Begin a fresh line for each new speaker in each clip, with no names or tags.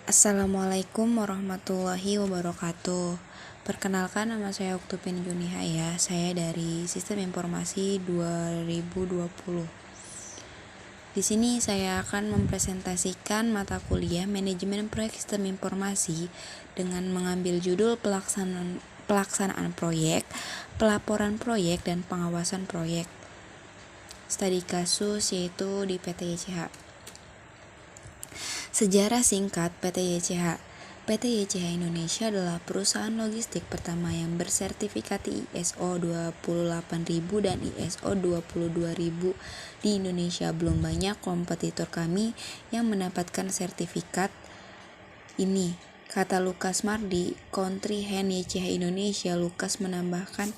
Assalamualaikum warahmatullahi wabarakatuh. Perkenalkan, nama saya Oktupin Juniha ya. Saya dari Sistem Informasi 2020. Di sini saya akan mempresentasikan mata kuliah Manajemen Proyek Sistem Informasi dengan mengambil judul pelaksanaan proyek, pelaporan proyek, dan pengawasan proyek. Studi kasus yaitu di PT YCH. Sejarah singkat PT YCH. PT YCH Indonesia adalah perusahaan logistik pertama yang bersertifikati ISO 28000 dan ISO 22000 di Indonesia. Belum banyak kompetitor kami yang mendapatkan sertifikat ini, kata Lukas Mardi, Country Hand YCH Indonesia. Lukas menambahkan,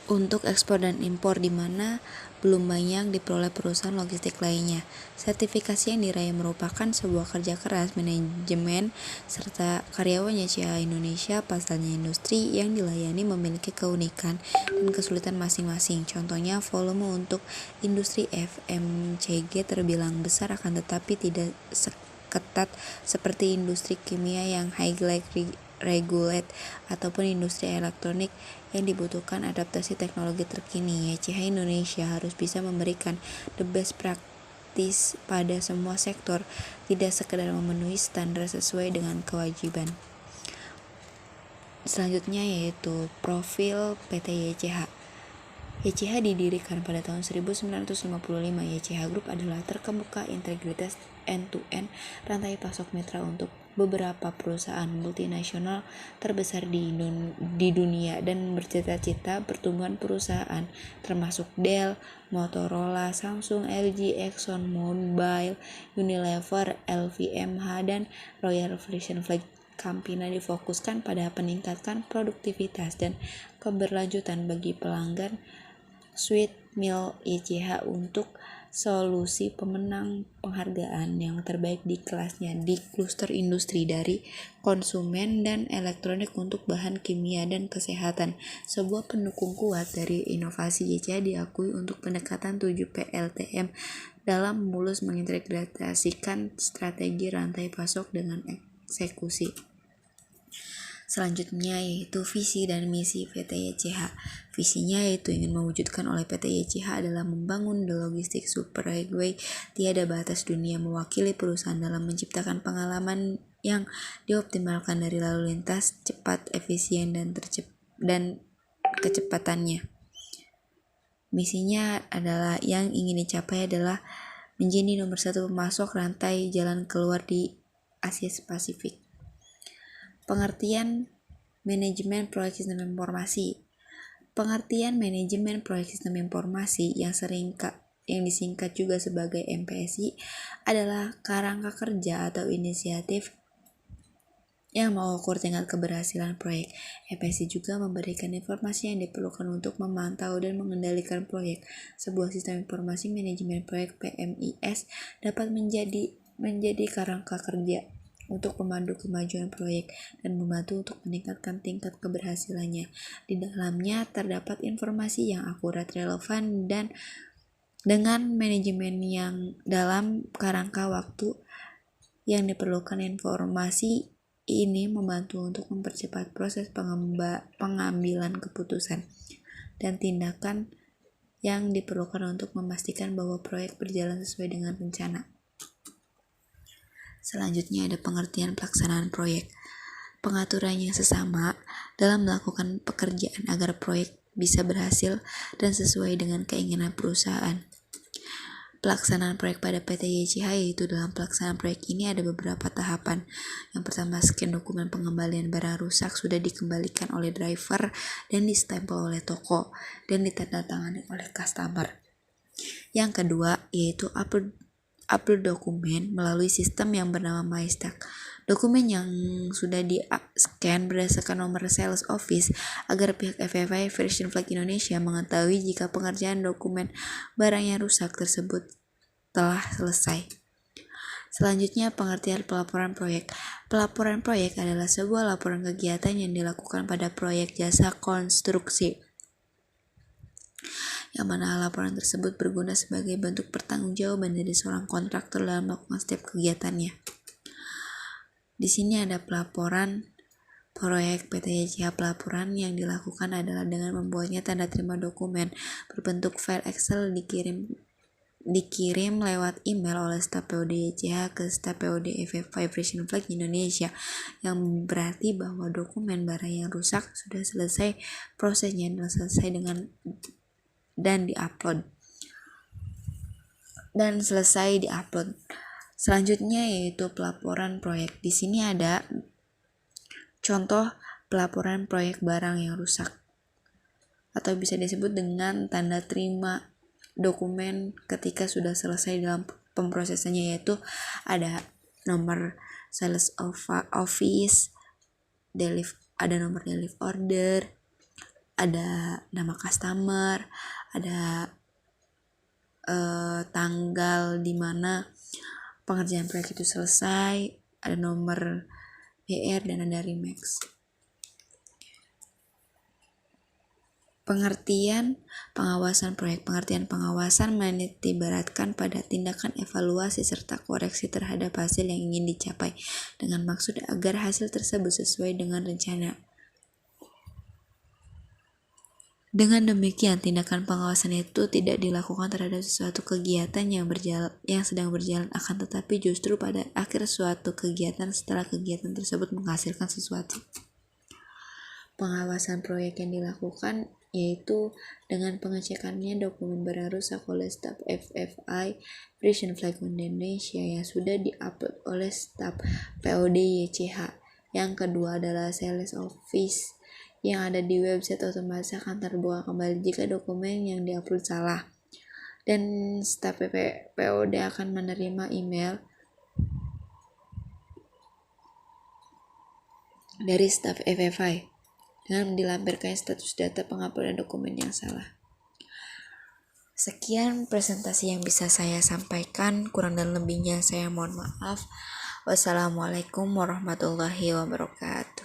untuk ekspor dan impor di mana belum banyak diperoleh perusahaan logistik lainnya. Sertifikasi yang diraih merupakan sebuah kerja keras manajemen serta karyawan YCH Indonesia. Pasalnya industri yang dilayani memiliki keunikan dan kesulitan masing-masing. Contohnya, volume untuk industri FMCG terbilang besar, akan tetapi tidak ketat seperti industri kimia yang highly regulate ataupun industri elektronik yang dibutuhkan adaptasi teknologi terkini. YCH Indonesia harus bisa memberikan the best practice pada semua sektor, tidak sekedar memenuhi standar sesuai dengan kewajiban. Selanjutnya yaitu profil PT YCH. YCH didirikan pada tahun 1955. YCH Group adalah terkemuka integritas end-to-end rantai pasok mitra untuk beberapa perusahaan multinasional terbesar di dunia dan bercita-cita pertumbuhan perusahaan termasuk Dell, Motorola, Samsung, LG, Exxon Mobil, Unilever, LVMH, dan Royal Frisian Flag Campina difokuskan pada peningkatan produktivitas dan keberlanjutan bagi pelanggan Sweet Meal YCH untuk solusi pemenang penghargaan yang terbaik di kelasnya di kluster industri dari konsumen dan elektronik untuk bahan kimia dan kesehatan. Sebuah pendukung kuat dari inovasi YCH diakui untuk pendekatan 7P LTM dalam mulus mengintegrasikan strategi rantai pasok dengan eksekusi. Selanjutnya yaitu visi dan misi PT YCH. Visinya yaitu ingin mewujudkan oleh PT YCH adalah membangun the logistik superhighway tiada batas dunia, mewakili perusahaan dalam menciptakan pengalaman yang dioptimalkan dari lalu lintas cepat, efisien, dan kecepatannya. Misinya adalah yang ingin dicapai adalah menjadi nomor 1 pemasok rantai jalan keluar di Asia Pasifik. Pengertian manajemen proyek sistem informasi. Pengertian manajemen proyek sistem informasi yang disingkat juga sebagai MPSI adalah kerangka kerja atau inisiatif yang mengukur tingkat keberhasilan proyek. MPSI juga memberikan informasi yang diperlukan untuk memantau dan mengendalikan proyek. Sebuah sistem informasi manajemen proyek PMIS dapat menjadi kerangka kerja untuk memandu kemajuan proyek dan membantu untuk meningkatkan tingkat keberhasilannya. Di dalamnya terdapat informasi yang akurat, relevan, dan dengan manajemen yang dalam kerangka waktu yang diperlukan. Informasi ini membantu untuk mempercepat proses pengambilan keputusan dan tindakan yang diperlukan untuk memastikan bahwa proyek berjalan sesuai dengan rencana. Selanjutnya ada pengertian pelaksanaan proyek. Pengaturan yang sesama dalam melakukan pekerjaan agar proyek bisa berhasil dan sesuai dengan keinginan perusahaan. Pelaksanaan proyek pada PT YCH yaitu dalam pelaksanaan proyek ini ada beberapa tahapan. Yang pertama, scan dokumen pengembalian barang rusak sudah dikembalikan oleh driver dan distempel oleh toko dan ditandatangani oleh customer. Yang kedua yaitu upload dokumen melalui sistem yang bernama MyStack. Dokumen yang sudah di-scan berdasarkan nomor sales office agar pihak FFI Frisian Flag Indonesia mengetahui jika pengerjaan dokumen barang yang rusak tersebut telah selesai. Selanjutnya, pengertian pelaporan proyek. Pelaporan proyek adalah sebuah laporan kegiatan yang dilakukan pada proyek jasa konstruksi yang mana laporan tersebut berguna sebagai bentuk pertanggungjawaban dari seorang kontraktor dalam melakukan setiap kegiatannya. Di sini ada pelaporan proyek PT YCH. Pelaporan yang dilakukan adalah dengan membuatnya tanda terima dokumen berbentuk file Excel dikirim lewat email oleh staf POD YCH ke staf POD Vibration Flag Indonesia, yang berarti bahwa dokumen barang yang rusak sudah selesai prosesnya dan selesai dan selesai diupload. Selanjutnya yaitu pelaporan proyek. Di sini ada contoh pelaporan proyek barang yang rusak, atau bisa disebut dengan tanda terima dokumen ketika sudah selesai dalam pemrosesannya, yaitu ada nomor sales office, ada nomor delivery order, ada nama customer, ada tanggal di mana pengerjaan proyek itu selesai, ada nomor BR, dan ada Remax. Pengertian pengawasan proyek. Pengertian pengawasan menitikberatkan pada tindakan evaluasi serta koreksi terhadap hasil yang ingin dicapai dengan maksud agar hasil tersebut sesuai dengan rencana. Dengan demikian, tindakan pengawasan itu tidak dilakukan terhadap sesuatu kegiatan yang sedang berjalan, akan tetapi justru pada akhir suatu kegiatan setelah kegiatan tersebut menghasilkan sesuatu. Pengawasan proyek yang dilakukan yaitu dengan pengecekannya dokumen barang rusak oleh staf FFI Vibration Flag Indonesia yang sudah diupload oleh staf POD YCH. Yang kedua adalah sales office yang ada di website otomatis akan terbuka kembali jika dokumen yang diupload salah, dan staf POD akan menerima email dari staf FFI dengan dilampirkan status data penguploadan dokumen yang salah. Sekian presentasi yang bisa saya sampaikan, kurang dan lebihnya saya mohon maaf. Wassalamualaikum warahmatullahi wabarakatuh.